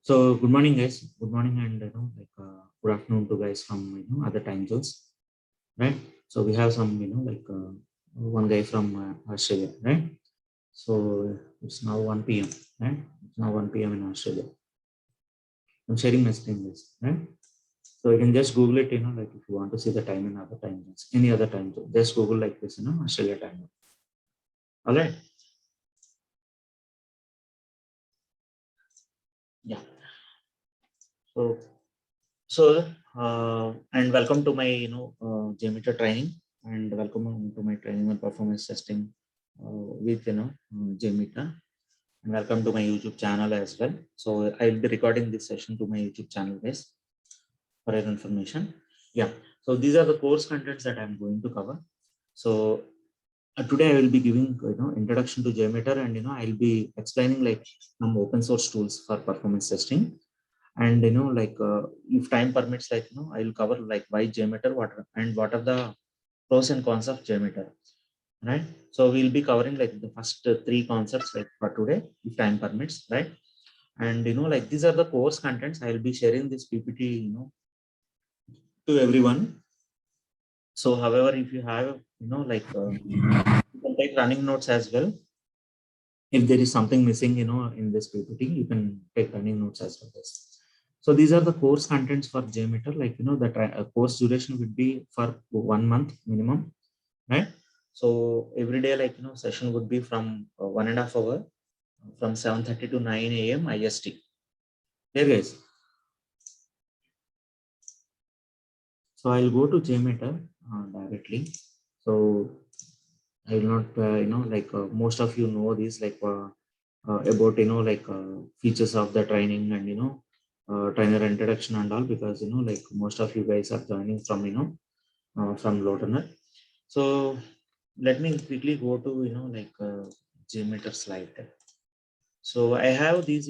So good morning, guys. Good morning, and good afternoon to guys from other time zones, right? So we have some one guy from Australia, right? So it's now 1 p.m. right? It's now 1 p.m. in Australia. I'm sharing my screen, guys, right? So you can just Google it, like if you want to see the time in other time zones, any other time zone, just Google like this, Australia time zone. All right. Yeah. So and welcome to my JMeter training, and welcome to my training on performance testing with JMeter, and welcome to my YouTube channel as well. So I will be recording this session to my YouTube channel, guys, for your information. Yeah. So these are the course contents that I'm going to cover. So today I will be giving introduction to JMeter, and I'll be explaining like some open source tools for performance testing. And if time permits, I will cover like why JMeter, what are the pros and cons of JMeter, right? So we'll be covering like the first three concepts like for today, if time permits, right? And like these are the course contents. I will be sharing this PPT to everyone. So however, if you have you can take running notes as well. If there is something missing in this PPT, you can take running notes as well. So these are the course contents for JMeter. Like the course duration would be for 1 month minimum, right? So every day, session would be from 1.5 hours, from 7:30 to 9 a.m. IST. There, guys. So I'll go to JMeter directly. So I will not most of you know this about features of the training, and trainer introduction and all, because like most of you guys are joining from from Loadrunner. So let me quickly go to JMeter slide deck. So I have these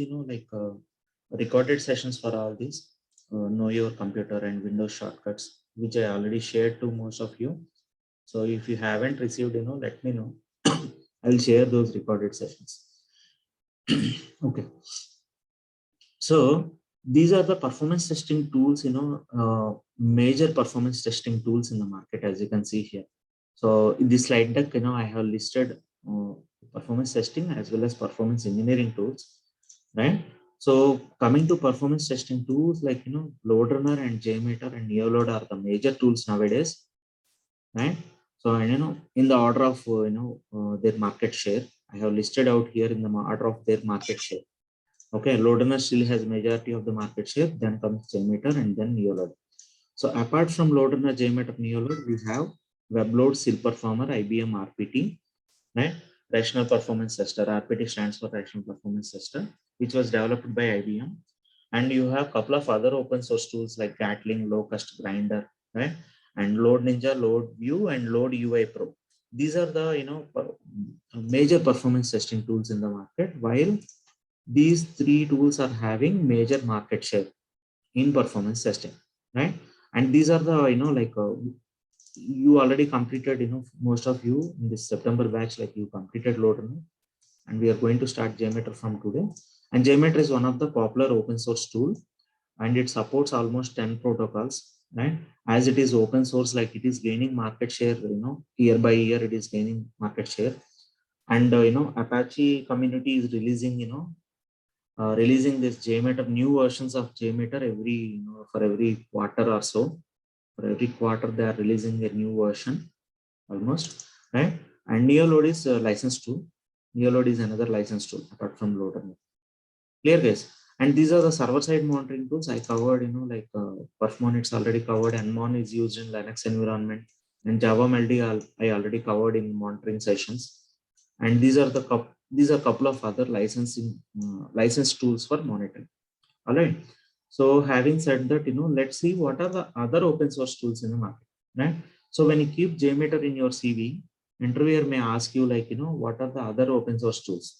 recorded sessions for all these know your computer and Windows shortcuts, which I already shared to most of you. So if you haven't received, let me know. I'll share those recorded sessions. Okay. So these are the performance testing tools, major performance testing tools in the market, as you can see here. So in this slide deck, I have listed performance testing as well as performance engineering tools, right? So coming to performance testing tools, like Loadrunner and JMeter and NeoLoad are the major tools nowadays, right? So, and in the order of their market share, I have listed out here in the order of their market share. Okay, Loadrunner still has majority of the market share. Then comes JMeter and then NeoLoad. So apart from Loadrunner, JMeter, NeoLoad, we have WebLoad, SILPerformer, IBM RPT, right? Rational Performance Tester. RPT stands for Rational Performance Tester, which was developed by IBM. And you have a couple of other open source tools like Gatling, Locust, Grinder, right? And Load Ninja, Load View, and Load UI Pro. These are the major performance testing tools in the market, while these three tools are having major market share in performance testing, right? And these are the you already completed, most of you in this September batch, like you completed Loadrunner, and we are going to start JMeter from today. And JMeter is one of the popular open source tool, and it supports almost 10 protocols, right? As it is open source, like it is gaining market share, year by year it is gaining market share. And Apache community is releasing releasing this JMeter, new versions of JMeter every for every quarter or so. For every quarter they are releasing a new version almost, right? And NeoLoad is a license tool. NeoLoad is another license tool apart from Loadrunner. Clear, guys? And these are the server-side monitoring tools I covered. Perfmon, it's already covered. Nmon is used in Linux environment, and JavaMLD I already covered in monitoring sessions. And these are a couple of other license tools for monitoring. All right. So having said that, let's see what are the other open source tools in the market, right? So when you keep JMeter in your CV, interviewer may ask you like, what are the other open source tools,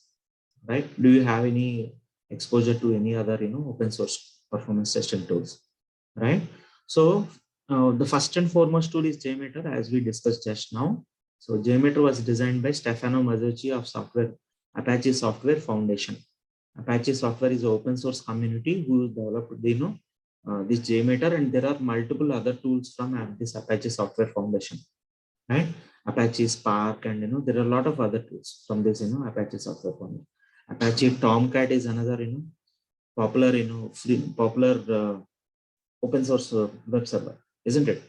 right? Do you have any exposure to any other, open source performance testing tools, right? So the first and foremost tool is JMeter, as we discussed just now. So JMeter was designed by Stefano Mazzucci of Apache Software Foundation, Apache software is an open source community who developed, this JMeter, and there are multiple other tools from this Apache Software Foundation, right? Apache Spark, and there are a lot of other tools from this, Apache Software Foundation. Apache Tomcat is another, popular, popular open source web server, isn't it?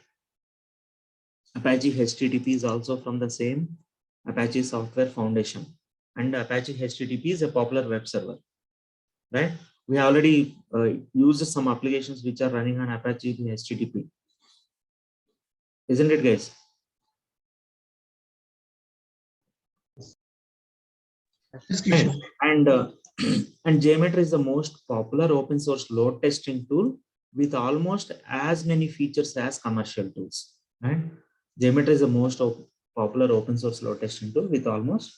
Apache HTTP is also from the same Apache Software Foundation, and Apache HTTP is a popular web server, right? We already used some applications which are running on Apache HTTP, isn't it, guys? And and JMeter is the most popular open source load testing tool with almost as many features as commercial tools, right? JMeter is the most popular open source load testing tool with almost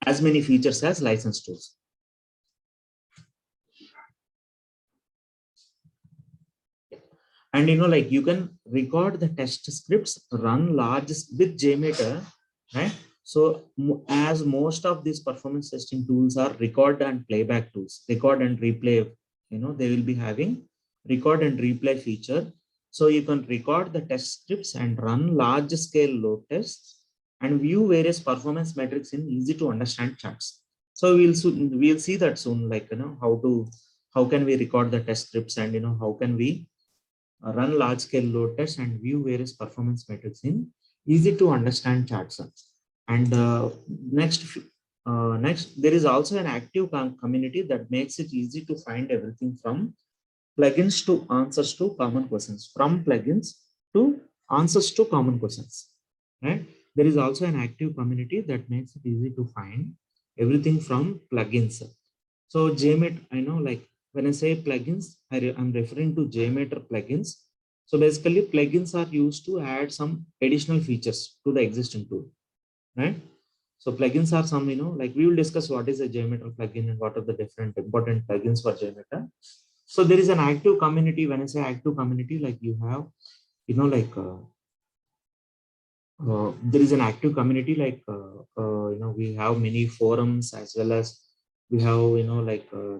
as many features as licensed tools. And like you can record the test scripts, run large with JMeter, right? So as most of these performance testing tools are record and playback tools, record and replay, they will be having record and replay feature. So you can record the test scripts and run large scale load tests and view various performance metrics in easy to understand charts. So we'll see that soon, like how can we record the test scripts, and how can we run large scale load tests and view various performance metrics in easy to understand charts. And next, there is also an active community that makes it easy to find everything from plugins to answers to common questions, from plugins to answers to common questions, right? There is also an active community that makes it easy to find everything from plugins. So JMeter, I know, like when I say plugins, I'm referring to JMeter plugins. So basically plugins are used to add some additional features to the existing tool, right? So plugins are some, like we will discuss what is a JMeter plugin and what are the different important plugins for JMeter. So there is an active community. When I say active community, like you have, there is an active community, like we have many forums, as well as we have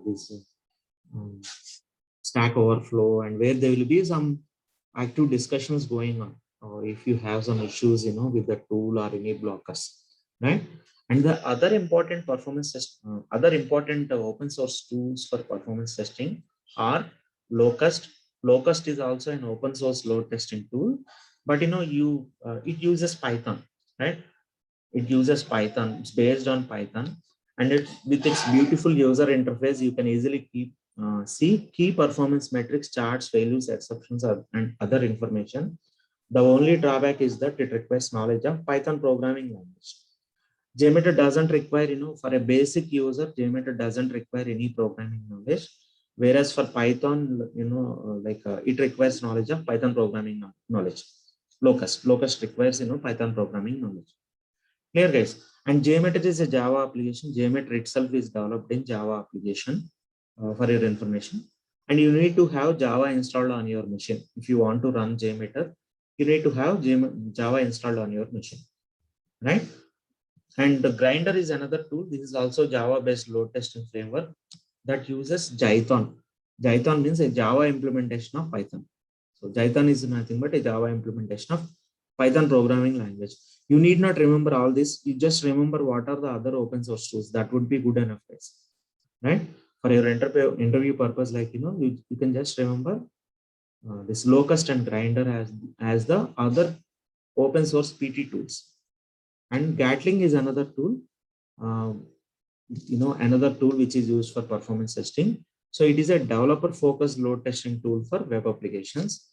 this Stack Overflow, and where there will be some active discussions going on, or if you have some issues with the tool or any blockers, right? And the other important open source tools for performance testing are Locust. Locust is also an open source load testing tool, but it uses Python, right? It uses Python. It's based on Python, and with its beautiful user interface, you can easily see key performance metrics, charts, values, exceptions, and other information. The only drawback is that it requires knowledge of Python programming language. JMeter doesn't require, for a basic user, JMeter doesn't require any programming knowledge. Whereas for Python, it requires knowledge of Python programming knowledge. Locust requires, Python programming knowledge. Clear, guys? And JMeter is a Java application. JMeter itself is developed in Java application, for your information. And you need to have Java installed on your machine. If you want to run JMeter, you need to have Java installed on your machine, right? And the Grinder is another tool. This is also Java-based load testing framework that uses Jython. Jython means a Java implementation of Python. So Jython is nothing but a Java implementation of Python programming language. You need not remember all this. You just remember what are the other open source tools. That would be good enough, guys, right? For your interview purpose, like, you can just remember this Locust and Grinder as the other open source PT tools. And Gatling is another tool, another tool which is used for performance testing. So it is a developer focused load testing tool for web applications,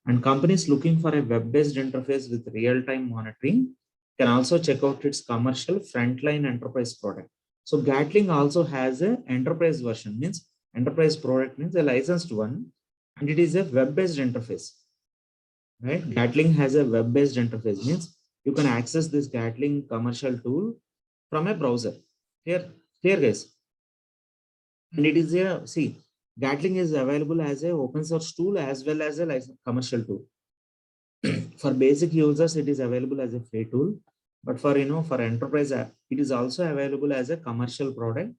and companies looking for a web-based interface with real-time monitoring can also check out its commercial frontline enterprise product. So Gatling also has an enterprise version, means enterprise product means a licensed one, and it is a web-based interface, right? Gatling has a web-based interface, means you can access this Gatling commercial tool from a browser. Here, guys. And it is Gatling is available as a open source tool as well as a commercial tool. For basic users, it is available as a free tool, but for for enterprise, it is also available as a commercial product.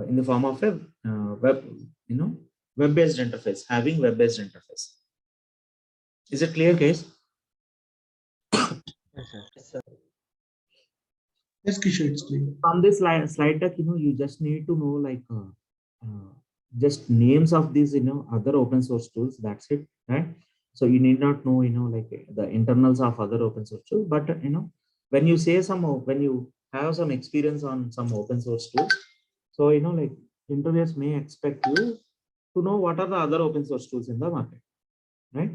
in the form of a web, web-based interface, having web-based interface. Is it clear, guys? Yes, sir. Yes, Kishore, it's clear. From this slide deck, you just need to know like just names of these, other open source tools. That's it, right? So you need not know, like the internals of other open source tools. But when you say when you have some experience on some open source tools, so like interviewers may expect you to know what are the other open source tools in the market, right?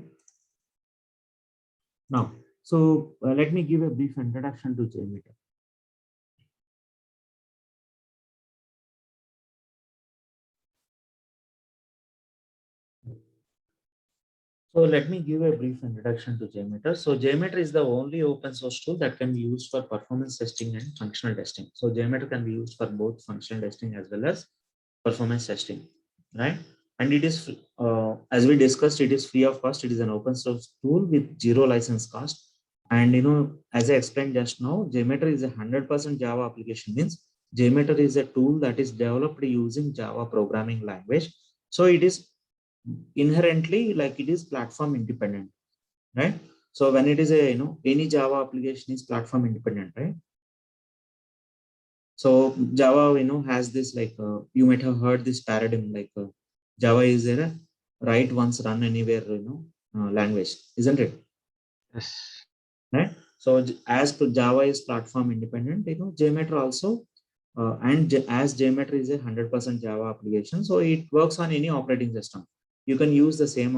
Now, so let me give a brief introduction to JMeter. So let me give a brief introduction to JMeter. So JMeter is the only open source tool that can be used for performance testing and functional testing. So JMeter can be used for both functional testing as well as performance testing, right? And it is, as we discussed, it is free of cost. It is an open source tool with zero license cost. And as I explained just now, JMeter is a 100% Java application. Means JMeter is a tool that is developed using Java programming language. So it is inherently like it is platform independent, right? So when it is a any Java application is platform independent, right? So Java has this like you might have heard this paradigm like Java is a write once run anywhere language, isn't it? Yes. Right. So as Java is platform independent, JMeter also as JMeter is a 100% Java application, so it works on any operating system. You can use the same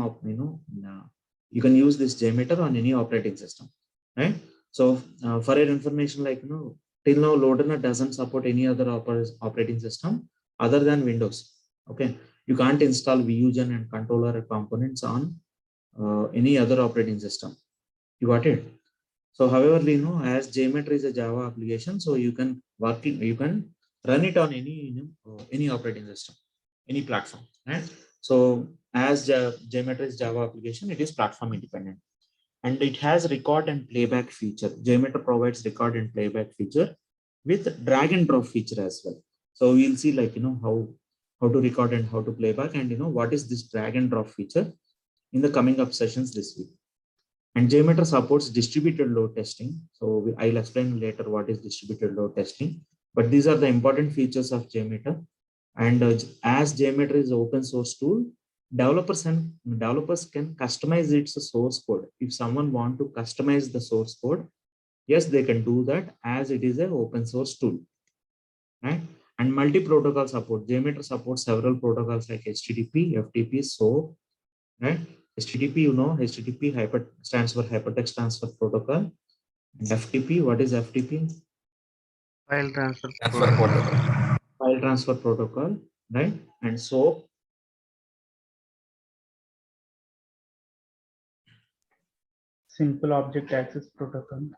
you can use this JMeter on any operating system, right? So for your information, like till now Loadernet doesn't support any other operating system other than Windows. Okay, you can't install Vusion and controller components on any other operating system. You got it? So however, as JMeter is a Java application, so you can you can run it on any operating system, any platform, right? So as JMeter is Java application, it is platform independent, and it has record and playback feature. JMeter provides record and playback feature with drag and drop feature as well. So we'll see like how to record and how to playback, and what is this drag and drop feature in the coming up sessions this week. And JMeter supports distributed load testing. So I'll explain later what is distributed load testing. But these are the important features of JMeter. And as JMeter is an open source tool, developers can customize its source code. If someone want to customize the source code, yes, they can do that as it is an open source tool, right? And multi-protocol support. JMeter supports several protocols like HTTP, FTP, SOAP, right? HTTP, HTTP stands for Hypertext Transfer Protocol. And FTP, what is FTP? File transfer protocol. File Transfer Protocol, right? And SOAP. Simple Object Access Protocol.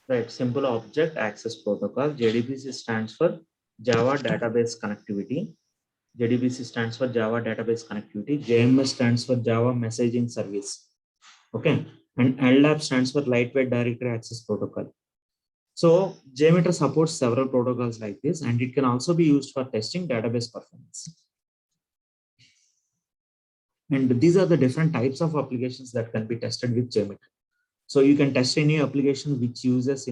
Right, Simple Object Access Protocol. JDBC stands for Java Database Connectivity. JDBC stands for Java Database Connectivity. JMS stands for Java Messaging Service. Okay, and LDAP stands for Lightweight Directory Access Protocol. So JMeter supports several protocols like this, and it can also be used for testing database performance. And these are the different types of applications that can be tested with JMeter. So you can test any application which uses,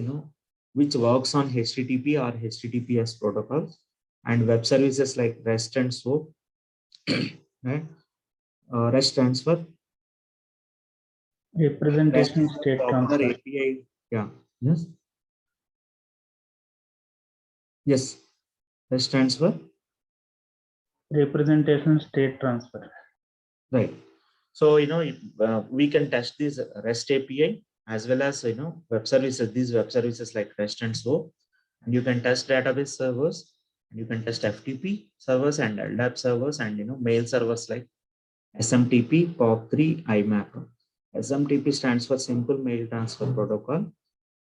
which works on HTTP or HTTPS protocols, and web services like REST and SOAP. Right? REST stands for Representation State Transfer. API. Yeah. Yes. Yes. REST stands for Representation State Transfer. right. So we can test this REST API as well as web services. These web services like REST and SOAP, and you can test database servers, and you can test FTP servers and LDAP servers, and mail servers like SMTP, POP3, IMAP. SMTP stands for Simple Mail Transfer Protocol.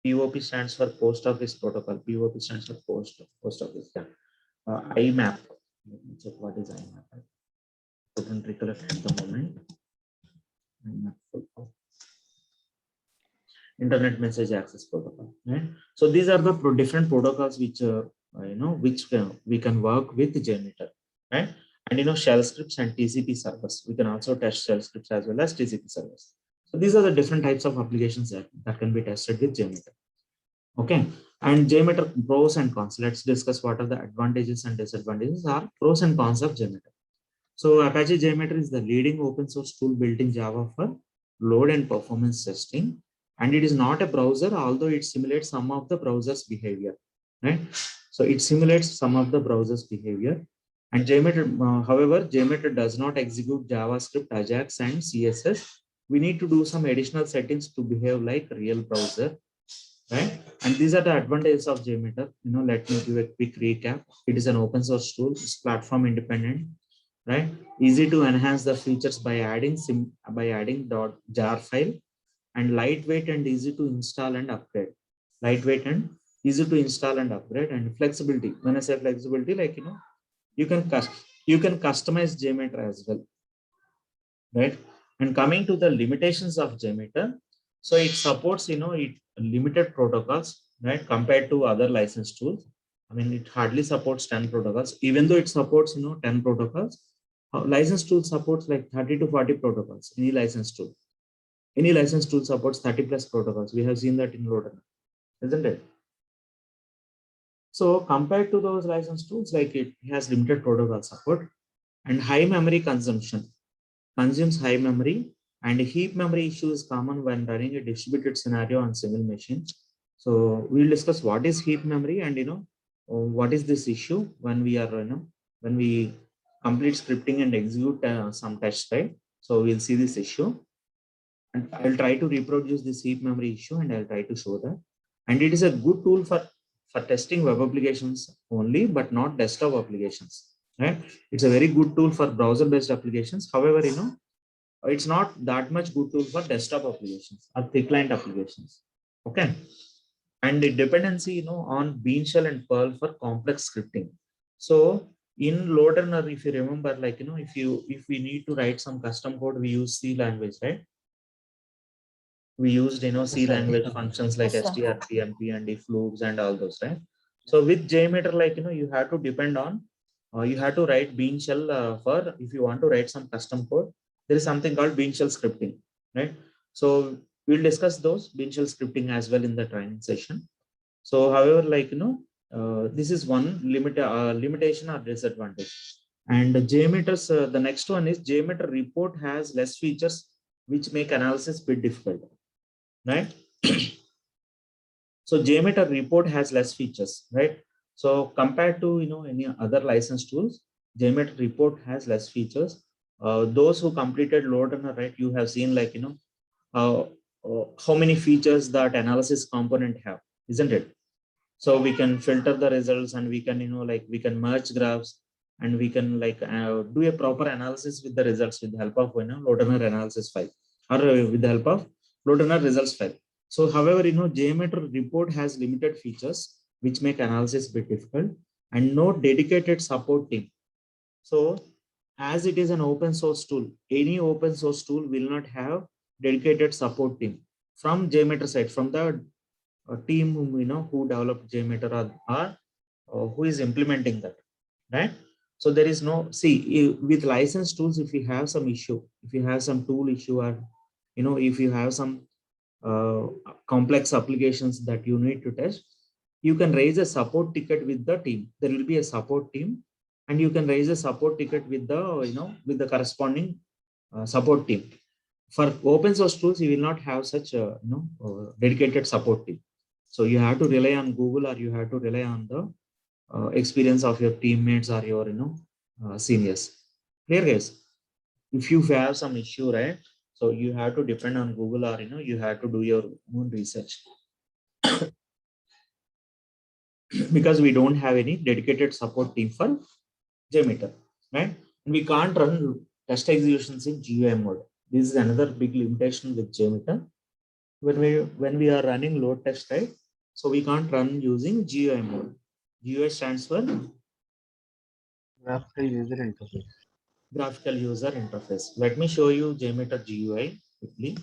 POP stands for Post Office Protocol. POP stands for Post Office. Yeah. IMAP. Let me check what is IMAP. I couldn't recollect at the moment. Internet Message Access Protocol. Right? So these are the different protocols which which we can work with JMeter, right? And shell scripts and TCP servers. We can also test shell scripts as well as TCP servers. So these are the different types of applications that can be tested with JMeter. Okay, and JMeter pros and cons. Let's discuss what are the advantages and disadvantages or pros and cons of JMeter. So Apache JMeter is the leading open source tool built in Java for load and performance testing. And it is not a browser, although it simulates some of the browser's behavior, right? So it simulates some of the browser's behavior. And JMeter, however, JMeter does not execute JavaScript, Ajax, and CSS. We need to do some additional settings to behave like real browser, right? And these are the advantages of JMeter. Let me give a quick recap. It is an open source tool. It's platform independent, right? Easy to enhance the features by adding .jar file, and lightweight and easy to install and upgrade. Lightweight and easy to install and upgrade, and flexibility. When I say flexibility, like you can customize JMeter as well, right? And coming to the limitations of JMeter, so it supports it limited protocols, right, compared to other license tools. I mean, it hardly supports 10 protocols, even though it supports 10 protocols. License tool supports like 30 to 40 protocols. Any license tool supports 30 plus protocols. We have seen that in Loader, isn't it? So compared to those license tools, like it has limited protocol support and high memory consumption, consumes high memory, and heap memory issue is common when running a distributed scenario on single machine. So we'll discuss what is heap memory and what is this issue when we are when we complete scripting and execute some test, right? So we'll see this issue, and I'll try to reproduce this heap memory issue, and I'll try to show that. And it is a good tool for testing web applications only, but not desktop applications, right? It's a very good tool for browser based applications. However, it's not that much good tool for desktop applications or thick client applications. Okay. And the dependency, on Bean Shell and Perl for complex scripting. So in Loadrunner, if you remember, like, if we need to write some custom code, we use C language, right? We used, C language functions like strcmp and if loops and all those, right? So with JMeter, like, you have to depend on, you have to write Bean Shell for, if you want to write some custom code, there is something called Bean Shell scripting, right? So we'll discuss those Bean Shell scripting as well in the training session. So however, like, this is one limitation or disadvantage. And JMeter's, the next one is JMeter report has less features, which make analysis a bit difficult, right? So JMeter report has less features, right? So compared to any other license tools, JMeter report has less features. Those who completed Loadrunner, right, you have seen like how many features that analysis component have, isn't it? So we can filter the results, and we can like we can merge graphs, and we can like do a proper analysis with the results with the help of Loadrunner analysis file, or with the help of Loadrunner results file. So however, JMeter report has limited features which make analysis a bit difficult, and no dedicated support team. So as it is an open source tool, any open source tool will not have dedicated support team from JMeter side, from the team who developed JMeter, or who is implementing that, right? So there is no, see, with license tools, if you have some issue, if you have some tool issue, or if you have some complex applications that you need to test, you can raise a support ticket with the team. There will be a support team, and you can raise a support ticket with the with the corresponding support team. For open source tools, you will not have such a dedicated support team. So you have to rely on Google, or you have to rely on the experience of your teammates or your seniors. Clear, guys? If you have some issue, right? So you have to depend on Google, or you have to do your own research. Because we don't have any dedicated support team for JMeter, right? And we can't run test executions in GUI mode. This is another big limitation with JMeter. When we are running load test, right? So we can't run using GUI mode. GUI stands for Graphical user interface. graphical user interface. Let me show you JMeter GUI quickly.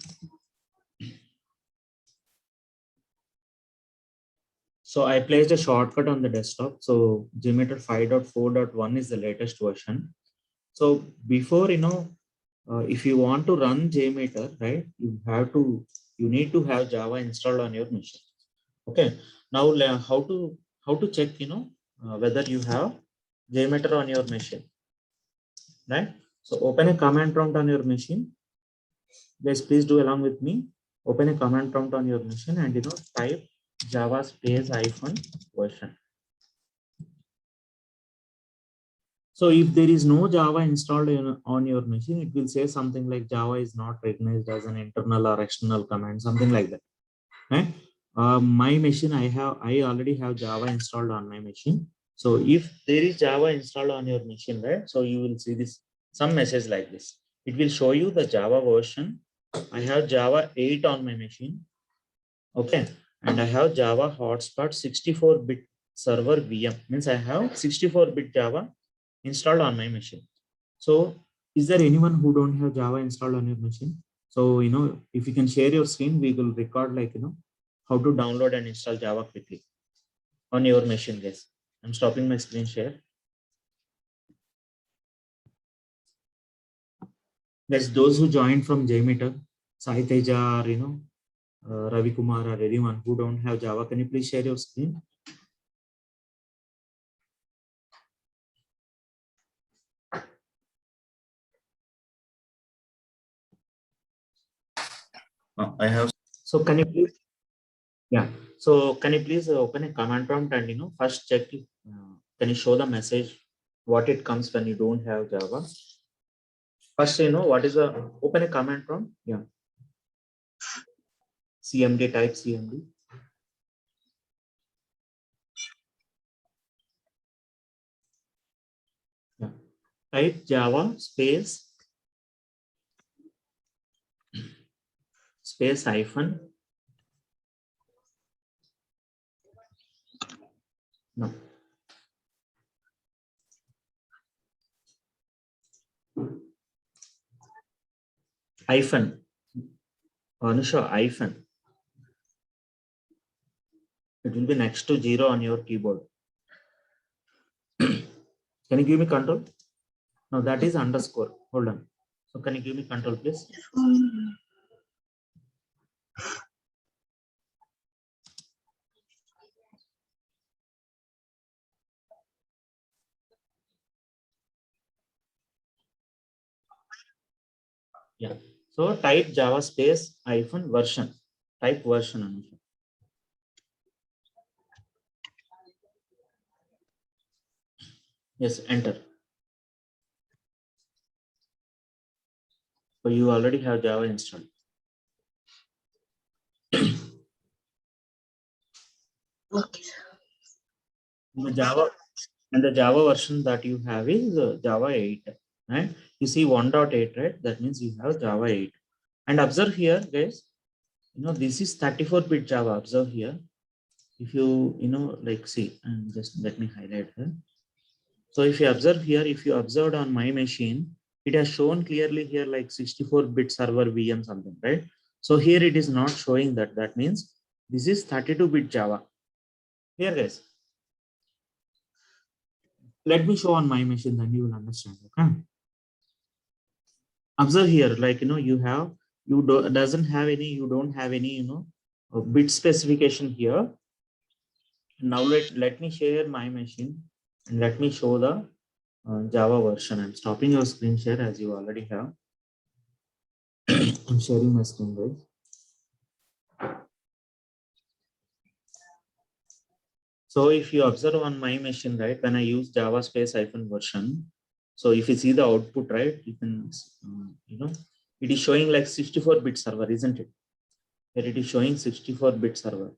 So I placed a shortcut on the desktop. So JMeter 5.4.1 is the latest version. So before, if you want to run JMeter, right, you need to have Java installed on your machine. Okay. Now how to check, whether you have JMeter on your machine, right? So open a command prompt on your machine. Guys, please do along with me. Open a command prompt on your machine and type Java space -version. So if there is no Java installed on your machine, it will say something like Java is not recognized as an internal or external command, something like that. Right? My machine, I already have Java installed on my machine. So if there is Java installed on your machine, right? So you will see some message like this. It will show you the Java version. I have Java 8 on my machine. Okay. And I have Java hotspot 64-bit server VM. Means I have 64-bit Java installed on my machine. So is there anyone who don't have Java installed on your machine? So, if you can share your screen, we will record how to download and install Java quickly on your machine, guys. I'm stopping my screen share. Guys, those who joined from JMeter, Sai Teja or, Ravi Kumar or anyone who don't have Java, can you please share your screen? I have. So can you please, yeah. So can you please open a command prompt and first check, can you show the message what it comes when you don't have Java? First, what is open a command prompt? Yeah. CMD, type CMD. Yeah. Type Java space hyphen. No. Hyphen. Anusha, hyphen. It will be next to 0 on your keyboard. Can you give me control? No, that is underscore. Hold on. So can you give me control, please? Yeah. So type Java space hyphen version. Type version, Anusha. Yes, enter. So you already have Java installed. Okay. The Java version that you have is Java 8, right? You see 1.8, right? That means you have Java 8. And observe here, guys, this is 34-bit Java. Observe here. If you, see, and just let me highlight here. So if you observe here, if you observed on my machine, it has shown clearly here like 64-bit server VM something, right? So here it is not showing that. That means this is 32-bit Java. Here, guys. Let me show on my machine, then you will understand. Okay. Observe here, like you don't have any bit specification here. Now let me share my machine and let me show the Java version. I'm stopping your screen share as you already have. I'm sharing my screen, guys. So if you observe on my machine, right, when I use Java space hyphen version, so if you see the output, right, you can, it is showing like 64-bit server, isn't it? Here it is showing 64-bit server,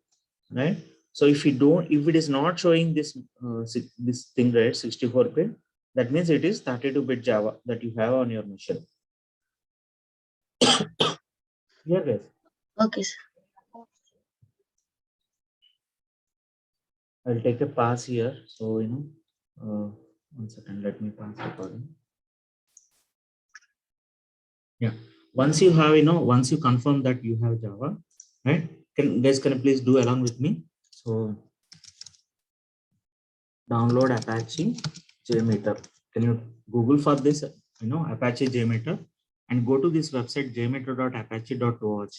right? So if it is not showing this thing, right, 64-bit, that means it is 32-bit Java that you have on your machine. Here, guys. Okay, sir. I'll take a pass here. So, 1 second, let me pass recording. Yeah. Once you have, once you confirm that you have Java, right? Can you please do along with me? So download Apache JMeter. Can you Google for this, Apache JMeter, and go to this website jmeter.apache.org.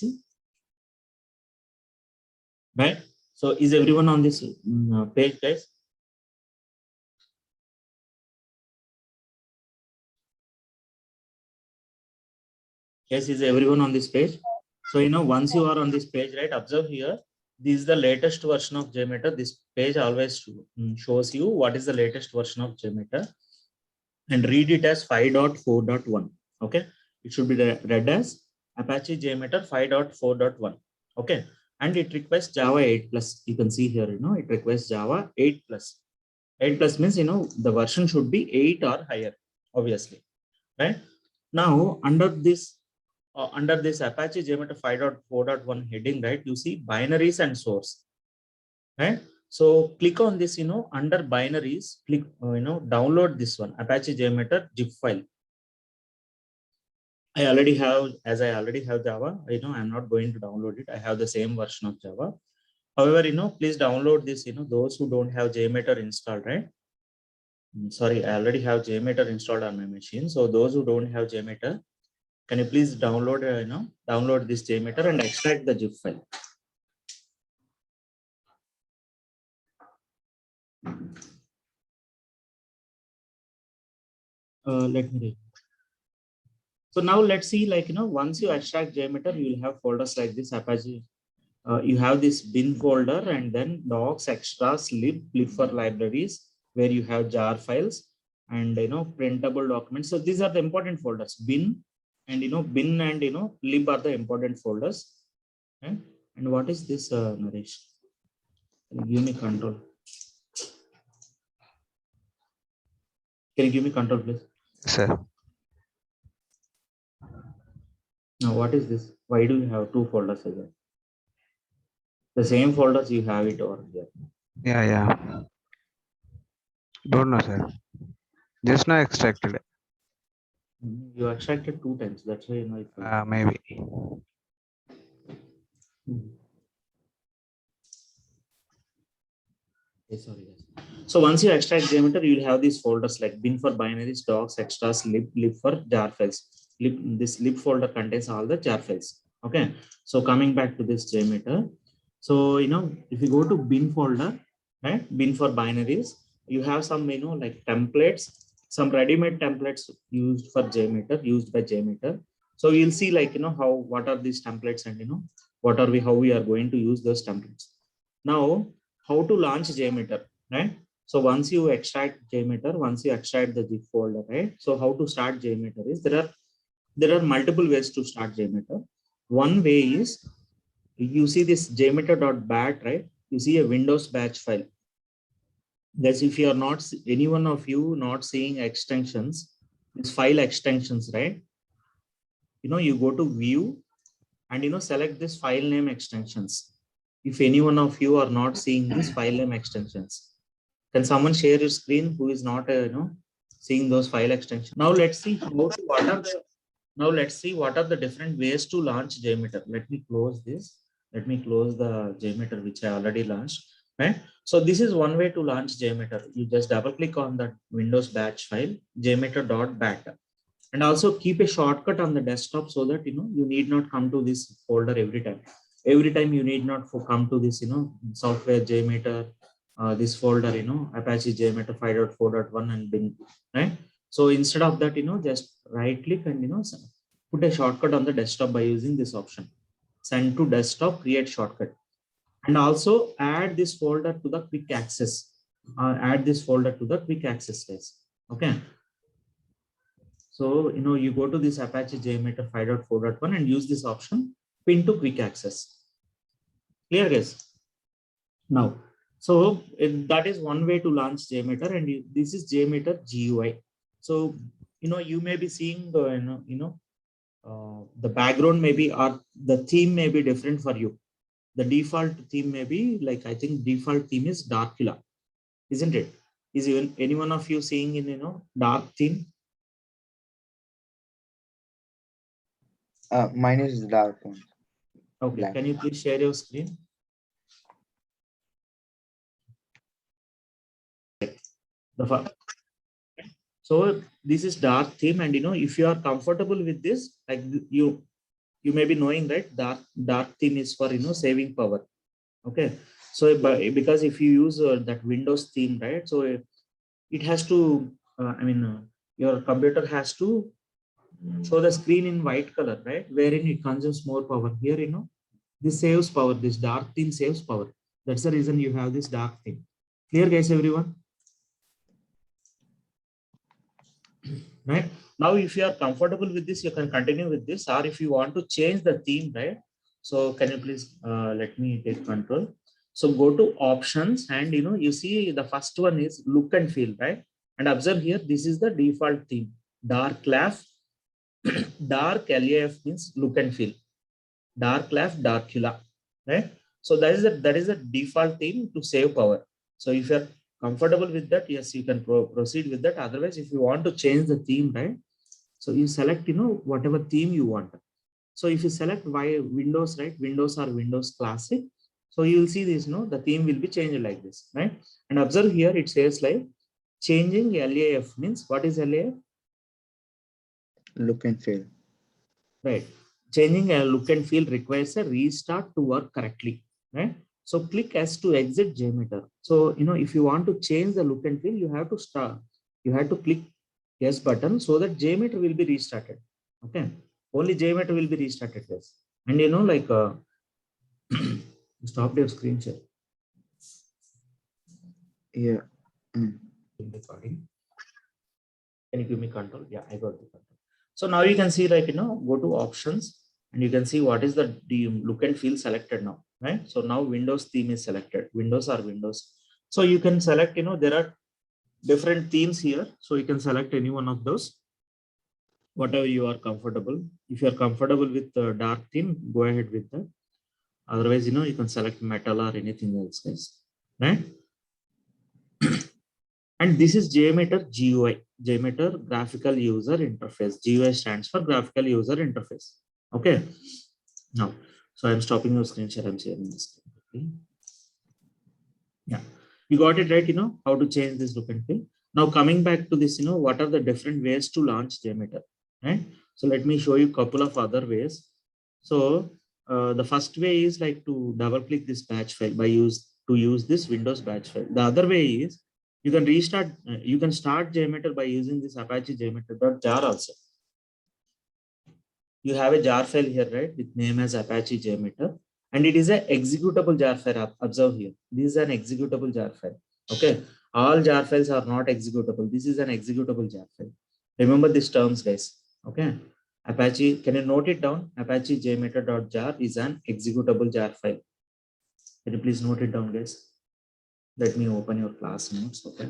Right? So is everyone on this page, guys? Yes, is everyone on this page? So, once you are on this page, right, observe here, this is the latest version of JMeter. This page always shows you what is the latest version of JMeter, and read it as 5.4.1. Okay, it should be read as Apache JMeter 5.4.1. Okay, and it requires Java 8+. You can see here, it requires Java 8+. 8+ means, the version should be 8 or higher, obviously, right? Now, under this Apache JMeter 5.4.1 heading, right, you see binaries and source, right? So click on this, under binaries, click, download this one, Apache JMeter zip file. I already have Java, I'm not going to download it. I have the same version of Java. However, please download this, those who don't have JMeter installed, right? Sorry, I already have JMeter installed on my machine. So those who don't have JMeter, can you please download, download this JMeter and extract the zip file. Let me read. So now let's see, once you extract JMeter, you will have folders like this Apache. You have this bin folder, and then docs, extras, lib for libraries, where you have jar files and printable documents. So these are the important folders. Bin and lib are the important folders. Okay? And what is this, Naresh? Can you give me control? Can you give me control, please? Sir. Now, what is this? Why do you have two folders again? The same folders you have it over here. Yeah. Don't know, sir. Just now extracted. You extracted 2 times. That's why Maybe. Okay, sorry, guys. So once you extract JMeter, you will have these folders like bin for binaries, docs, extras, lib for jar files. This lib folder contains all the jar files. Okay. So coming back to this JMeter. So, if you go to bin folder, right, bin for binaries, you have some, like templates, some ready-made templates used for JMeter, used by JMeter. So you'll see what are these templates, and, how we are going to use those templates. Now, how to launch JMeter, right? So once you extract JMeter, once you extract the zip folder, right? So how to start JMeter is there are multiple ways to start JMeter. One way is, you see this jmeter.bat, right? You see a Windows batch file. That's if you are not, any one of you not seeing extensions, these file extensions, right? You go to view and select this file name extensions. If any one of you are not seeing this file name extensions, can someone share your screen who is not seeing those file extensions? Now let's see what are the different ways to launch JMeter. Let me close this. Let me close the JMeter which I already launched. Right. So this is one way to launch JMeter. You just double click on the Windows batch file jmeter.bat, and also keep a shortcut on the desktop so that you need not come to this folder every time. Every time you need not come to this software JMeter, this folder Apache JMeter 5.4.1 and bin, right? So instead of that, just right click and put a shortcut on the desktop by using this option, send to desktop, create shortcut, and also add this folder to the quick access, or add this folder to the quick access space. Okay. So, you go to this Apache JMeter 5.4.1 and use this option, pin to quick access. Clear, guys? Now, so that is one way to launch JMeter, and this is JMeter GUI. So, you may be seeing the, the background maybe, or the theme may be different for you. The default theme may be like, I think default theme is Darkula, isn't it? Is even any one of you seeing in dark theme? Mine is dark one. Okay, Black. can you please share your screen? So this is dark theme, and if you are comfortable with this, like you may be knowing, right? Dark theme is for saving power. Okay, so because if you use that Windows theme, right? So it has to, your computer has to show the screen in white color, right? Wherein it consumes more power. Here, this saves power. This dark theme saves power. That's the reason you have this dark theme. Clear, guys, everyone? Right now, if you are comfortable with this, you can continue with this, or if you want to change the theme, right? So can you please let me take control? So go to options, and you see the first one is look and feel, right? And observe here, this is the default theme. Dark LAF, dark LAF means look and feel. Dark LAF, Darkula, right? So that is the default theme to save power. So if you're comfortable with that, yes, you can proceed with that. Otherwise, if you want to change the theme, right? So you select, whatever theme you want. So if you select Windows, right? Windows or Windows Classic. So you will see this, the theme will be changed like this, right? And observe here, it says like changing LAF means what is LAF? Look and feel. Right. Changing a look and feel requires a restart to work correctly, right? So click S to exit JMeter. So, if you want to change the look and feel, you have to click yes button so that JMeter will be restarted. Okay. Only JMeter will be restarted, yes. And stop your screen share. Yeah. Recording. Can you give me control? Yeah, I got the control. So now you can see, like, go to options, and you can see what is the look and feel selected now, right? So now Windows theme is selected, Windows or Windows. So you can select, there are different themes here. So you can select any one of those, whatever you are comfortable. If you are comfortable with the dark theme, go ahead with that. Otherwise, you can select metal or anything else, guys, right? And this is JMeter GUI, JMeter Graphical User Interface. GUI stands for Graphical User Interface. Okay. Now, so I'm stopping your screen share. I'm sharing this. Okay. Yeah, you got it right. How to change this look and feel. Now coming back to this, what are the different ways to launch JMeter, right? So let me show you a couple of other ways. So the first way is like to double click this batch file use this Windows batch file. The other way is you can restart, you can start JMeter by using this Apache JMeter.jar also. You have a jar file here, right, with name as Apache JMeter, and it is an executable jar file. Observe here, this is an executable jar file. Okay, all jar files are not executable. This is an executable jar file. Remember these terms, guys. Okay, Apache, can you note it down? Apache JMeter.jar is an executable jar file. Can you please note it down, guys? Let me open your class notes. Okay.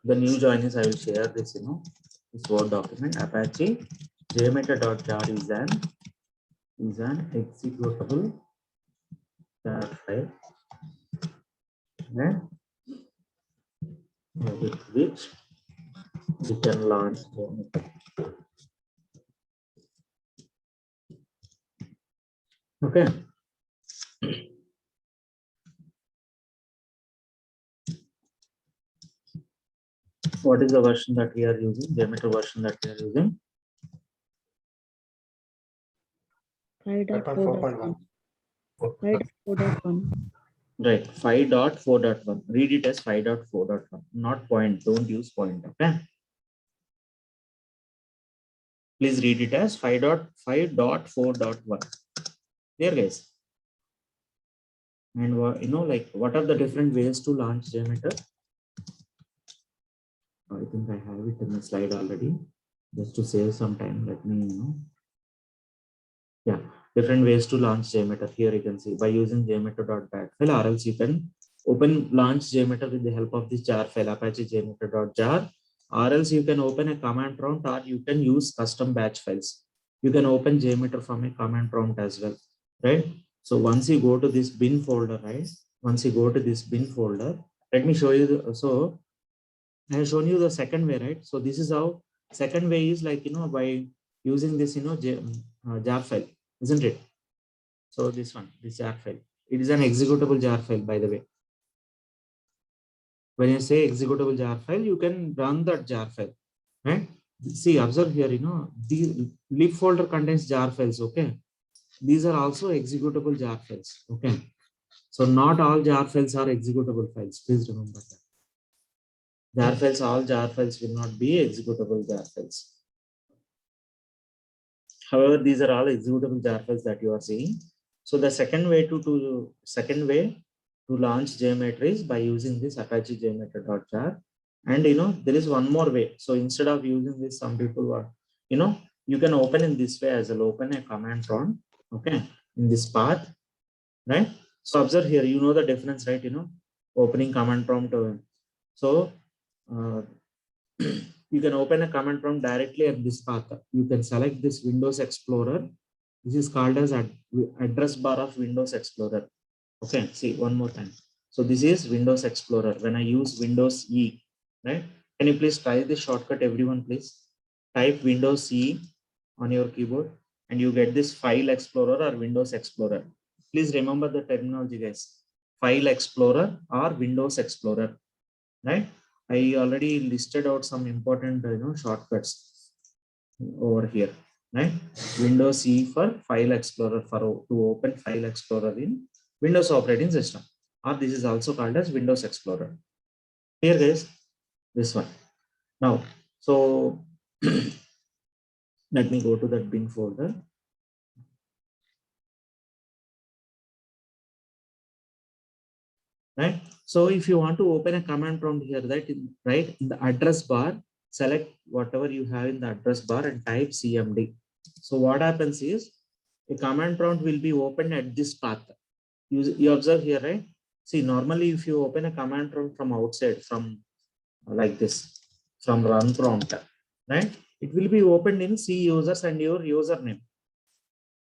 The new joiners, I will share this, this Word document. Apache JMeter.jar is an executable jar file, okay, with which we can launch JMeter. Okay. What is the version that we are using? JMeter version that we are using? 5.4.1. 5.4.1. Right, 5.4.1. Read it as 5.4.1, not point. Don't use point. Okay. Please read it as 5.4.1. There, guys. And what are the different ways to launch JMeter? I think I have it in the slide already. Just to save some time, let me Yeah, different ways to launch JMeter. Here you can see by using jmeter.bat file, or else you can open launch JMeter with the help of this jar file, Apache jmeter.jar, or else you can open a command prompt, or you can use custom batch files. You can open JMeter from a command prompt as well, right? So once you go to this bin folder, right? Once you go to this bin folder, let me show you. So I have shown you the second way, right? So this is how second way is like, by using this, jar file, isn't it? So this one, this jar file, it is an executable jar file, by the way. When you say executable jar file, you can run that jar file, right? See, observe here, the lib folder contains jar files, okay? These are also executable jar files, okay? So not all jar files are executable files. Please remember that. All jar files will not be executable jar files. However, these are all executable jar files that you are seeing. So the second way to launch JMeter is by using this Apache JMeter.jar. And there is one more way. So instead of using this, some people are, you can open in this way as well. Open a command prompt, okay, in this path, right? So observe here, the difference, right? Opening command prompt. So you can open a command prompt directly at this path. You can select this Windows Explorer. This is called as address bar of Windows Explorer. Okay, see one more time. So this is Windows Explorer. When I use Windows E, right? Can you please try this shortcut, everyone, please? Type Windows E on your keyboard and you get this File Explorer or Windows Explorer. Please remember the terminology, guys. File Explorer or Windows Explorer, right? I already listed out some important shortcuts over here, right? Windows E for File Explorer to open File Explorer in Windows operating system, or this is also called as Windows Explorer. Here guys, this one. Now, so let me go to that bin folder. Right. So if you want to open a command prompt here, right in the address bar, select whatever you have in the address bar and type CMD. So what happens is a command prompt will be opened at this path. You observe here, right? See, normally if you open a command prompt from outside, from like this, from run prompt, right? It will be opened in C users and your username.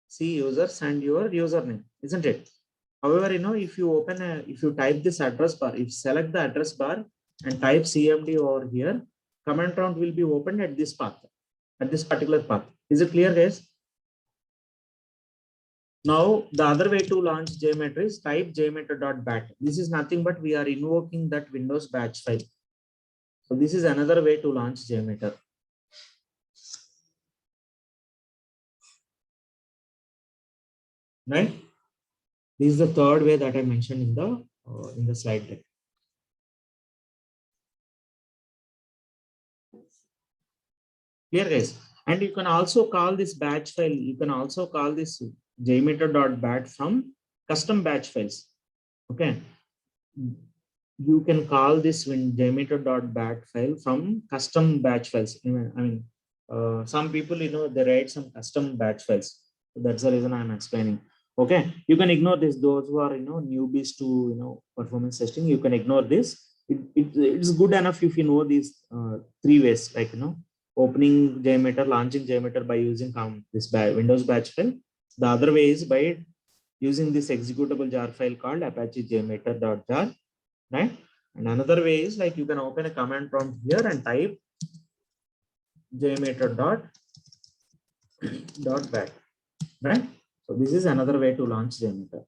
C users and your username, isn't it? However, if you type this address bar, if you select the address bar and type CMD over here, command prompt will be opened at this path, at this particular path. Is it clear, guys? Now, the other way to launch JMeter is type jmeter.bat. This is nothing but we are invoking that Windows batch file. So this is another way to launch JMeter. Right? This is the third way that I mentioned in the slide deck. Clear, guys? And you can also call this batch file. You can also call this jmeter.bat from custom batch files. Okay. You can call this jmeter.bat file from custom batch files. I mean, some people, they write some custom batch files. So that's the reason I'm explaining. Okay, you can ignore this. Those who are newbies to performance testing, you can ignore this. It's good enough if you know these three ways, like opening JMeter, launching JMeter by using this Windows batch file. The other way is by using this executable jar file called Apache JMeter.jar, right? And another way is like you can open a command prompt here and type jmeter.bat, right? So this is another way to launch JMeter.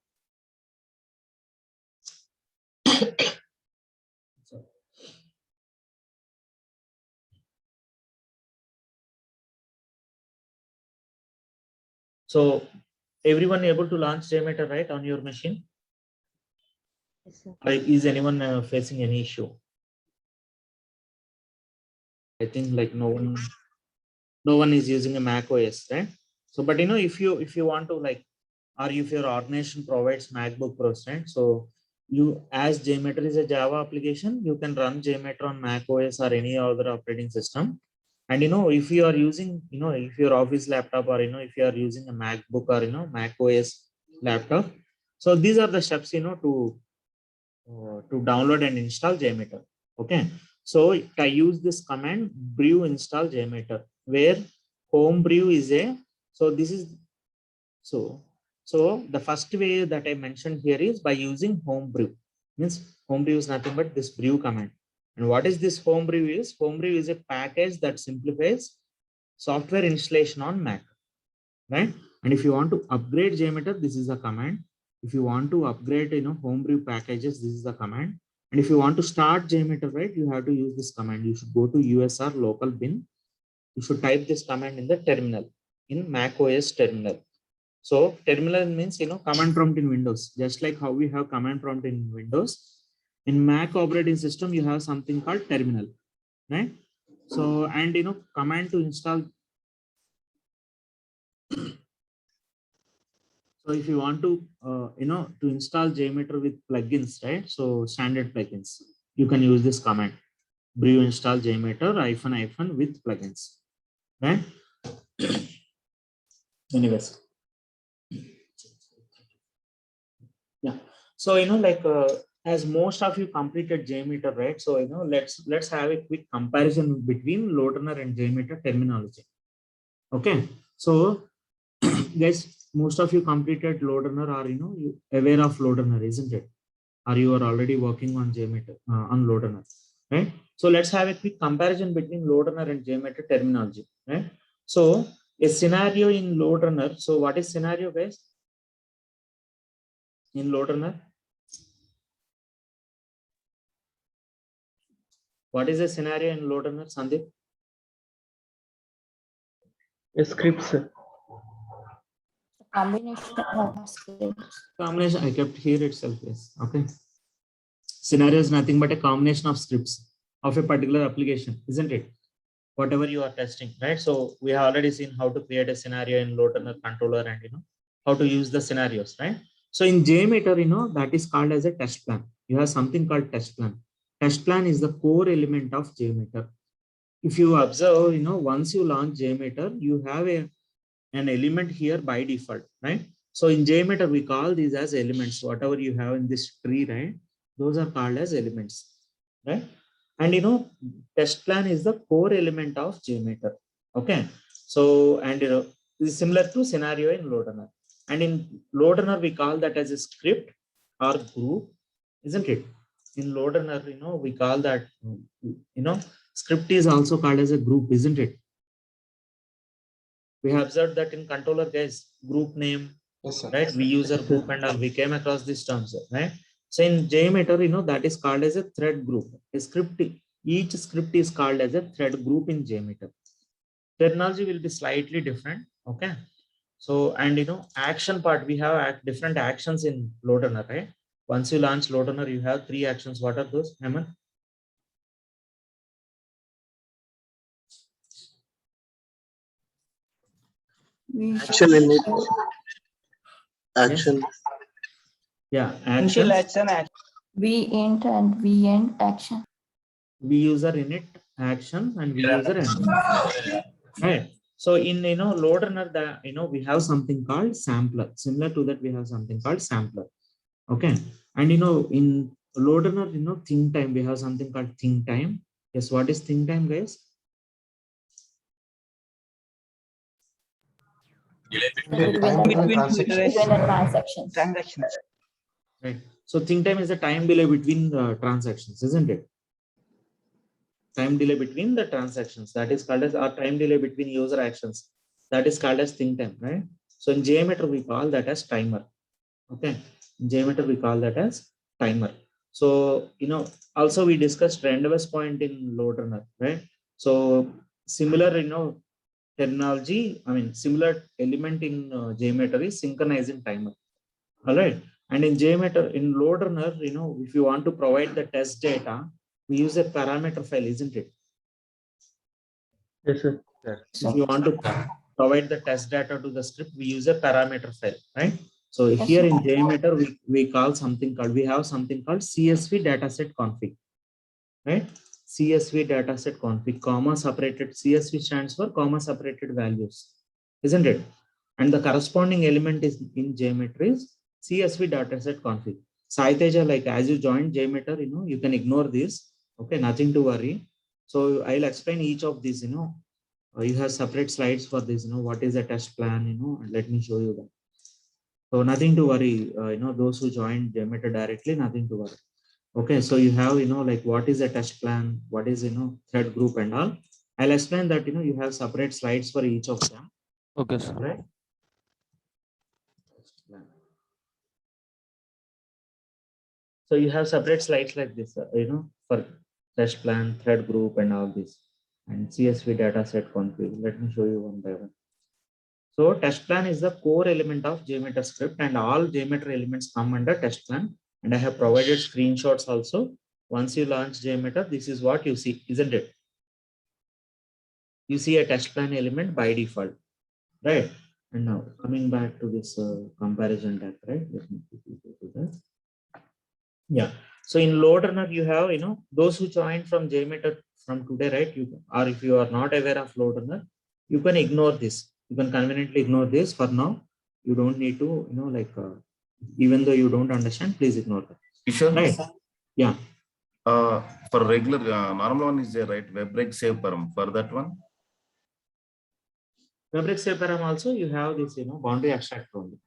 So everyone able to launch JMeter, right, on your machine? Yes, sir. Like, is anyone facing any issue? I think like no one is using a Mac OS, right? So, but if you want to like, or if your organization provides MacBook Pros, right? So you, as JMeter is a Java application, you can run JMeter on Mac OS or any other operating system. And if you are using, if your office laptop, or if you are using a MacBook or Mac OS laptop, so these are the steps to download and install JMeter. Okay, so I use this command brew install JMeter, where homebrew is so this is so the first way that I mentioned here is by using homebrew. Means homebrew is nothing but this brew command. And what is this homebrew is? Homebrew is a package that simplifies software installation on Mac, right? And if you want to upgrade JMeter, this is the command. If you want to upgrade homebrew packages, this is the command. And if you want to start JMeter, right, you have to use this command. You should go to usr local bin. You should type this command in the terminal, in Mac OS terminal. So terminal means, command prompt in Windows, just like how we have command prompt in Windows. In Mac operating system, you have something called terminal, right? So, and command to install. So if you want to, to install JMeter with plugins, right? So standard plugins, you can use this command, brew install JMeter -- with plugins, right? Anyways. Yeah. So, as most of you completed JMeter, right? So, let's have a quick comparison between load runner and JMeter terminology. Okay. So, guys, most of you completed load runner, or you aware of load runner, isn't it? Or you are already working on JMeter, on load runner, right? So let's have a quick comparison between load runner and JMeter terminology, right? So a scenario in load runner. So what is scenario, guys? In load runner, what is a scenario in load runner, Sandeep? Scripts. Combination of scripts. Combination, I kept here itself, yes. Okay. Scenario is nothing but a combination of scripts of a particular application, isn't it? Whatever you are testing, right? So we have already seen how to create a scenario in load runner controller, and how to use the scenarios, right? So in JMeter, that is called as a test plan. You have something called test plan. Test plan is the core element of JMeter. If you observe, once you launch JMeter, you have an element here by default, right? So in JMeter, we call these as elements. Whatever you have in this tree, right? Those are called as elements, right? And test plan is the core element of JMeter. Okay. So, and this is similar to scenario in load runner. And in load runner, we call that as a script or group, isn't it? In load runner, we call that, script is also called as a group, isn't it? We have observed that in controller, guys, group name, Yes, sir. right? We user group and all, we came across these terms, right? So in JMeter, that is called as a thread group. A script, each script is called as a thread group in JMeter. Terminology will be slightly different, okay? So, and action part, we have different actions in load runner, right? Once you launch load runner, you have 3 actions. What are those, Hemant? Action in it. Action. Yeah, Initial actions. action, We int and we end action. We user init action and we user end, right? So in load runner, we have something called sampler. Similar to that, we have something called sampler. Okay. And in load runner, think time, we have something called think time. Yes, what is think time, guys? Between the transactions. transactions. Right. So think time is the time delay between the transactions, isn't it? Time delay between the transactions, that is called as, our time delay between user actions, that is called as think time, right? So in JMeter, we call that as timer. Okay. In JMeter, we call that as timer. So, also we discussed rendezvous point in load runner, right? So similar, terminology, similar element in JMeter is synchronizing timer. All right. And in JMeter, in load runner, if you want to provide the test data, we use a parameter file, isn't it? Yes, sir. If you want to provide the test data to the script, we use a parameter file, right? So Yes, here sir. in JMeter, we have something called CSV dataset config, right? CSV dataset config, comma separated. CSV stands for comma separated values, isn't it? And the corresponding element is in JMeter is CSV dataset config. Saiteja, like as you joined JMeter, you can ignore this. Okay, nothing to worry. So I'll explain each of these. You have separate slides for this. What is a test plan? Let me show you that. So nothing to worry. Those who joined JMeter directly, nothing to worry. Okay, so you have, like what is a test plan, what is, thread group and all. I'll explain that, you have separate slides for each of them. Okay, sir. Right? So you have separate slides like this, for test plan, thread group, and all this, and CSV data set config. Let me show you one by one. So test plan is the core element of JMeter script, and all JMeter elements come under test plan. And I have provided screenshots also. Once you launch JMeter, this is what you see, isn't it? You see a test plan element by default, right? And now coming back to this comparison tab, right? Let me quickly go to that. Yeah. So in load runner, you have, those who joined from JMeter from today, right? Or if you are not aware of load runner, you can ignore this. You can conveniently ignore this for now. You don't need to, even though you don't understand, please ignore that. Kishore, Right? Yeah. For regular normal one is there, right? WebRec save param for that one. WebRec save param also you have this, boundary extractor only.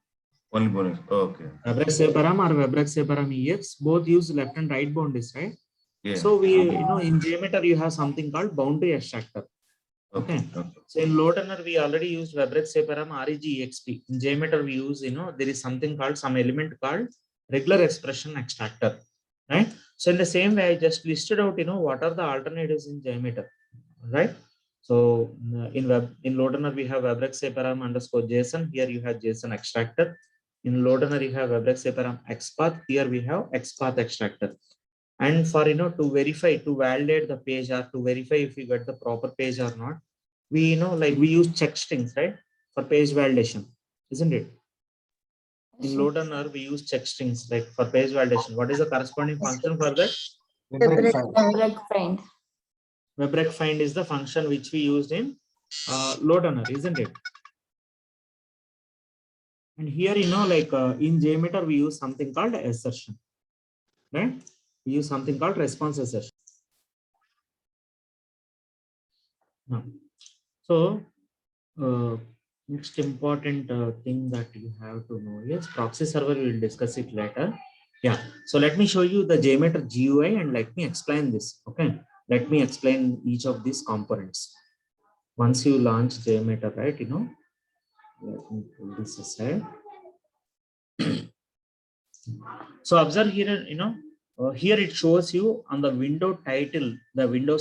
Only bonus. Okay. WebRec save param or WebRec save param EX both use left and right boundaries, right? Yeah. So we, in JMeter you have something called boundary extractor. Okay. So in load runner we already used WebRec save param REG-EXP. In JMeter we use, there is something called some element called regular expression extractor, right? So in the same way I just listed out, what are the alternatives in JMeter, right? So in load runner we have WebRec save param underscore JSON. Here you have JSON extractor. In load runner you have WebRec save param XPath. Here we have XPath extractor. And for, to verify, to validate the page or to verify if you get the proper page or not, we, we use check strings, right? For page validation, isn't it? In load runner, we use check strings like for page validation. What is the corresponding function for that? WebRec find. WebRec find is the function which we used in load runner, isn't it? And here, in JMeter, we use something called assertion, right? We use something called response assertion. Now, so next important thing that you have to know is proxy server. We will discuss it later. Yeah. So let me show you the JMeter GUI and let me explain this. Okay. Let me explain each of these components. Once you launch JMeter, right? Let me pull this aside. So observe here, here it shows you on the window title, the window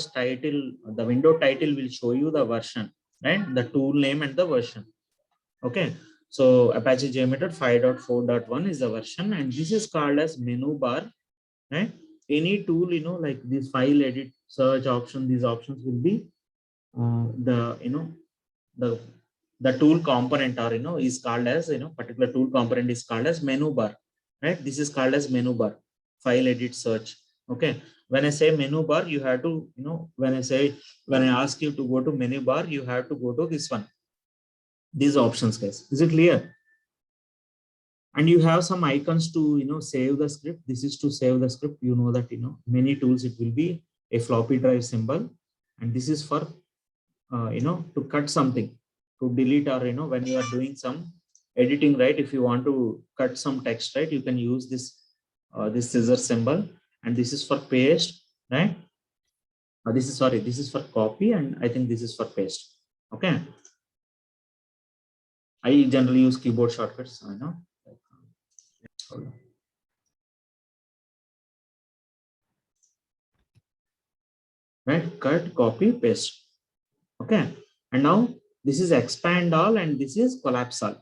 title will show you the version, right? The tool name and the version. Okay. So Apache JMeter 5.4.1 is the version, and this is called as menu bar, right? Any tool, like this file, edit, search option, these options will be the tool component, or is called as, particular tool component is called as menu bar, right? This is called as menu bar, file, edit, search. Okay. When I say menu bar, you have to, when I ask you to go to menu bar, you have to go to this one, these options, guys. Is it clear? And you have some icons to, save the script. This is to save the script. You know that, many tools, it will be a floppy drive symbol. And this is for, to cut something, to delete, or, when you are doing some editing, right? If you want to cut some text, right, you can use this, this scissor symbol. And this is for paste, right? This is for copy. And I think this is for paste. Okay. I generally use keyboard shortcuts, I know. Right, cut, copy, paste. Okay, and now this is expand all and this is collapse all.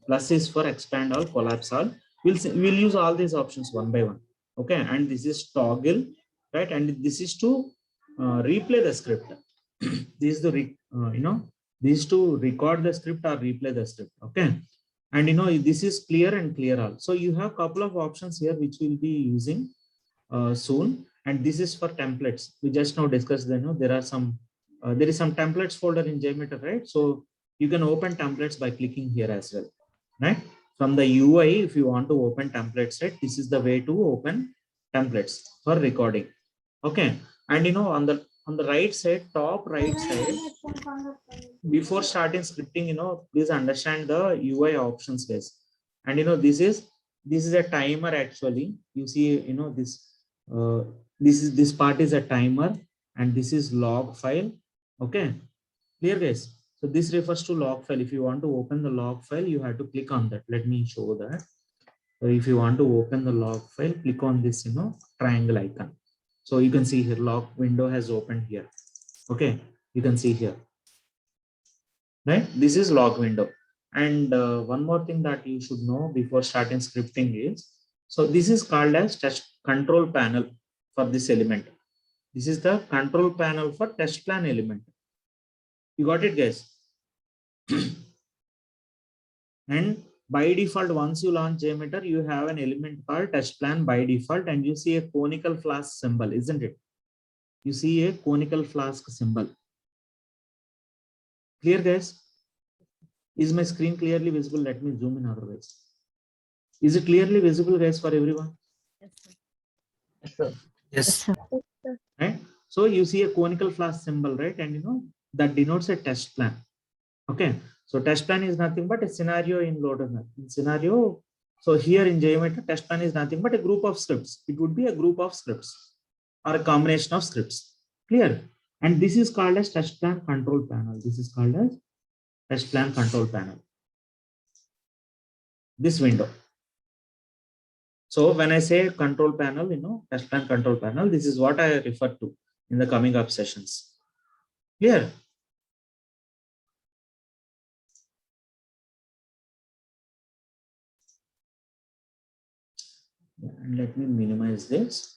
Plus is for expand all, collapse all. We'll use all these options one by one. Okay, and this is toggle, right? And this is to replay the script. This is the this is to record the script or replay the script. Okay. And this is clear and clear all. So you have a couple of options here which we'll be using soon. And this is for templates. We just now discussed that there are some there is some templates folder in JMeter, right? So you can open templates by clicking here as well, right? From the UI, if you want to open templates, right, this is the way to open templates for recording. Okay. And on the right side, top right side, before starting scripting, please understand the UI options, guys. And this is a timer actually. You see, this part is a timer, and this is log file. Okay, clear, guys? So this refers to log file. If you want to open the log file, you have to click on that. Let me show that. So if you want to open the log file, click on this, triangle icon. So you can see here log window has opened here. Okay, you can see here, right? This is log window. And one more thing that you should know before starting scripting is, so this is called as test control panel for this element. This is the control panel for test plan element. You got it, guys? And by default, once you launch JMeter, you have an element called test plan by default, and you see a conical flask symbol, isn't it? You see a conical flask symbol. Clear, guys? Is my screen clearly visible? Let me zoom in otherwise. Is it clearly visible, guys, for everyone? Yes, sir. Yes. Right? So you see a conical flask symbol, right? And that denotes a test plan. Okay. So test plan is nothing but a scenario in loader. Scenario. So here in JMeter, test plan is nothing but a group of scripts. It would be a group of scripts or a combination of scripts. Clear? And this is called as test plan control panel. This is called as test plan control panel. This window. So when I say control panel, test plan control panel, this is what I refer to in the coming up sessions. Clear? And let me minimize this.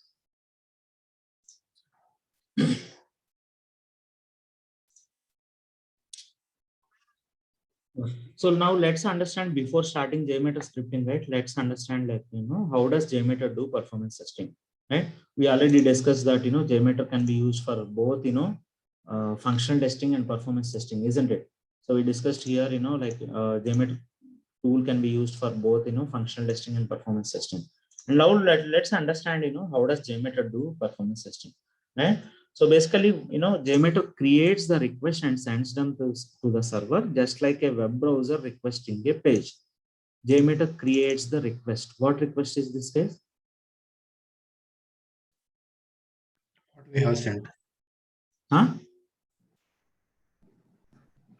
So now let's understand before starting JMeter scripting, right? Let's understand how does JMeter do performance testing, right? We already discussed that, JMeter can be used for both, functional testing and performance testing, isn't it? So we discussed here, JMeter tool can be used for both, functional testing and performance testing. And now let's understand, how does JMeter do performance testing, right? So basically, JMeter creates the request and sends them to the server, just like a web browser requesting a page. JMeter creates the request. What request is this, guys? What we have sent. Huh?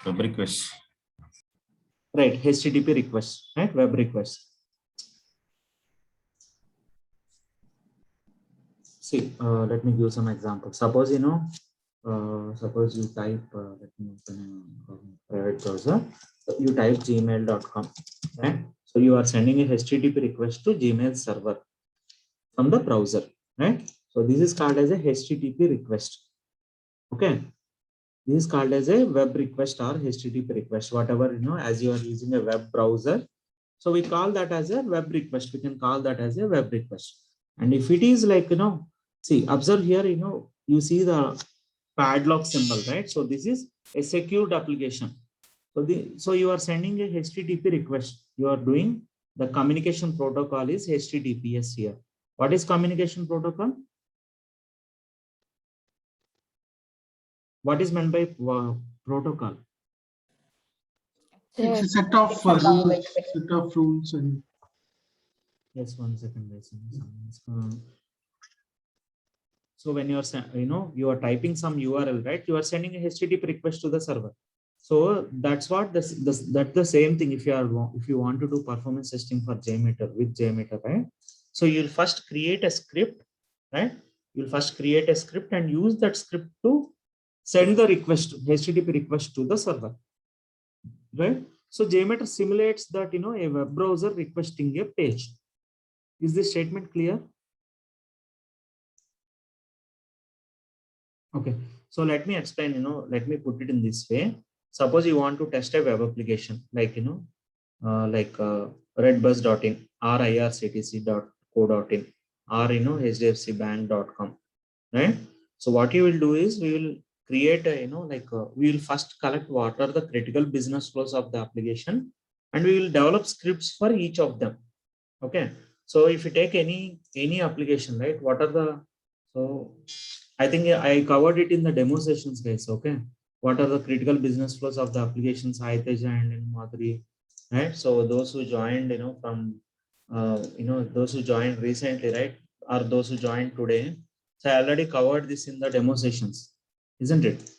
Web request. Right, HTTP request, right? Web request. See, let me give some examples. Suppose, suppose you type, let me open a private browser. So you type gmail.com, right? So you are sending a HTTP request to Gmail server from the browser, right? So this is called as a HTTP request. Okay. This is called as a web request or HTTP request, whatever, as you are using a web browser. So we call that as a web request. We can call that as a web request. And if it is like, see, observe here, you see the padlock symbol, right? So this is a secured application. So you are sending a HTTP request. You are doing the communication protocol is HTTPS here. What is communication protocol? What is meant by protocol? It's a set of rules and Yes, 1 second. So when you're, you are typing some URL, right? You are sending a HTTP request to the server. So that's what that's the same thing. If you want to do performance testing for JMeter with JMeter, right? So you'll first create a script, right? You'll first create a script and use that script to send the request, HTTP request to the server, right? So JMeter simulates that, a web browser requesting a page. Is this statement clear? Okay, so let me explain, let me put it in this way. Suppose you want to test a web application like, redbus.in or irctc.co.in or, hdfcbank.com, right? So what you will do is we will create a, we will first collect what are the critical business flows of the application and we will develop scripts for each of them. Okay. So if you take any application, right, what are the, so I think I covered it in the demo sessions, guys. Okay. What are the critical business flows of the applications, Teja and Madhuri, right? So those who joined, from, those who joined recently, right, or those who joined today. So I already covered this in the demo sessions, isn't it?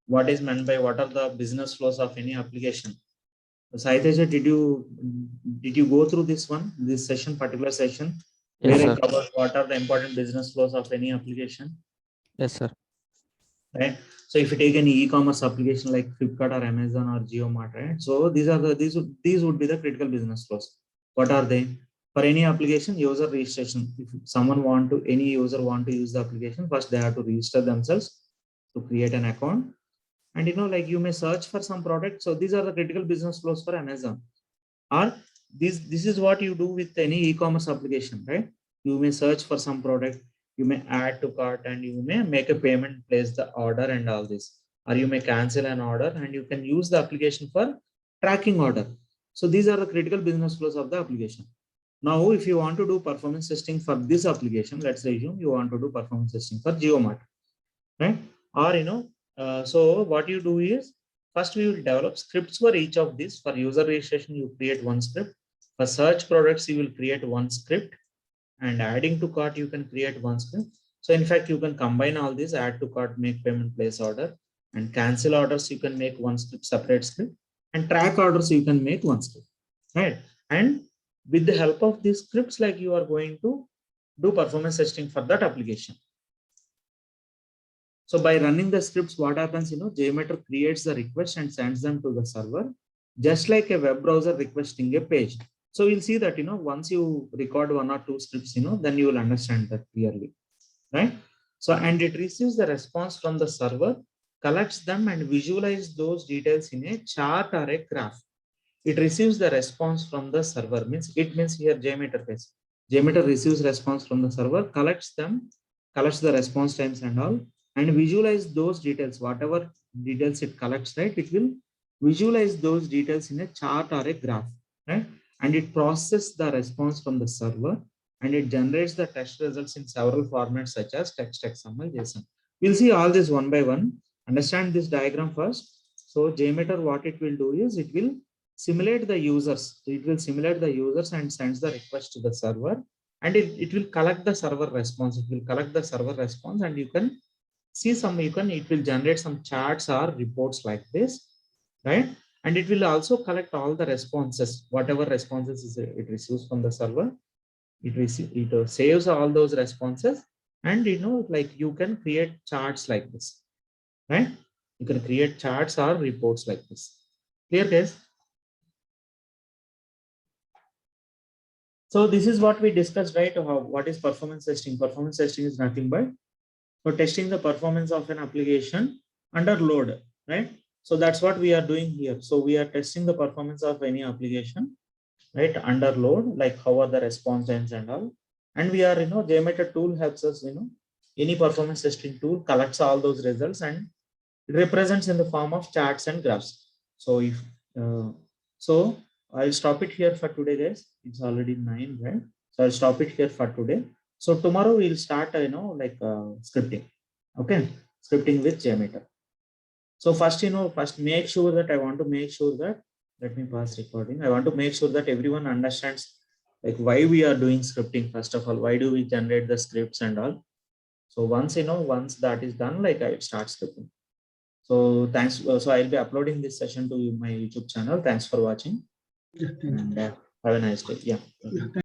What is meant by what are the business flows of any application? Saiteja, did you go through this one, this session, particular session, Yes, where I sir. covered what are the important business flows of any application, Yes, sir. right? So if you take any e-commerce application like Flipkart or Amazon or JioMart, right? So these would be the critical business flows. What are they? For any application, user registration. If any user want to use the application, first they have to register themselves to create an account. And like you may search for some product. So these are the critical business flows for Amazon. Or this is what you do with any e-commerce application, right? You may search for some product, you may add to cart, and you may make a payment, place the order and all this. Or you may cancel an order and you can use the application for tracking order. So these are the critical business flows of the application. Now, if you want to do performance testing for this application, let's assume you want to do performance testing for JioMart, right? Or so what you do is, first we will develop scripts for each of these. For user registration, you create one script. For search products, you will create one script, and adding to cart, you can create one script. So in fact, you can combine all these: add to cart, make payment, place order, and cancel orders. You can make one script, separate script, and track orders. You can make one script, right? And with the help of these scripts, like you are going to do performance testing for that application. So by running the scripts, what happens, JMeter creates the request and sends them to the server, just like a web browser requesting a page. So we'll see that, once you record one or two scripts, then you will understand that clearly, right? So, and it receives the response from the server, collects them and visualize those details in a chart or a graph. It receives the response from the server, means here JMeter phase. JMeter receives response from the server, collects the response times and all, and visualize those details, whatever details it collects, right? It will visualize those details in a chart or a graph, right? And it processes the response from the server, and it generates the test results in several formats such as text, XML, JSON. We'll see all this one by one. Understand this diagram first. So JMeter, what it will do is, it will simulate the users. It will simulate the users and sends the request to the server, and it will collect the server response. It will collect the server response, and you can see it will generate some charts or reports like this, right? And it will also collect all the responses, whatever responses it receives from the server. It saves all those responses, and like you can create charts like this, right? You can create charts or reports like this. Clear, guys? So this is what we discussed, right? What is performance testing? Performance testing is nothing but testing the performance of an application under load, right? So that's what we are doing here. So we are testing the performance of any application, right, under load, like how are the response times and all. And we are, JMeter tool helps us, any performance testing tool collects all those results and it represents in the form of charts and graphs. So so I'll stop it here for today, guys. It's already 9, right? So I'll stop it here for today. So tomorrow we'll start, scripting. Okay, scripting with JMeter. So first, make sure that let me pause recording. I want to make sure that everyone understands like why we are doing scripting. First of all, why do we generate the scripts and all? So once that is done, like I will start scripting. So thanks. So I'll be uploading this session to my YouTube channel. Thanks for watching. Yeah, thank you. And have a nice day. Yeah. Yeah,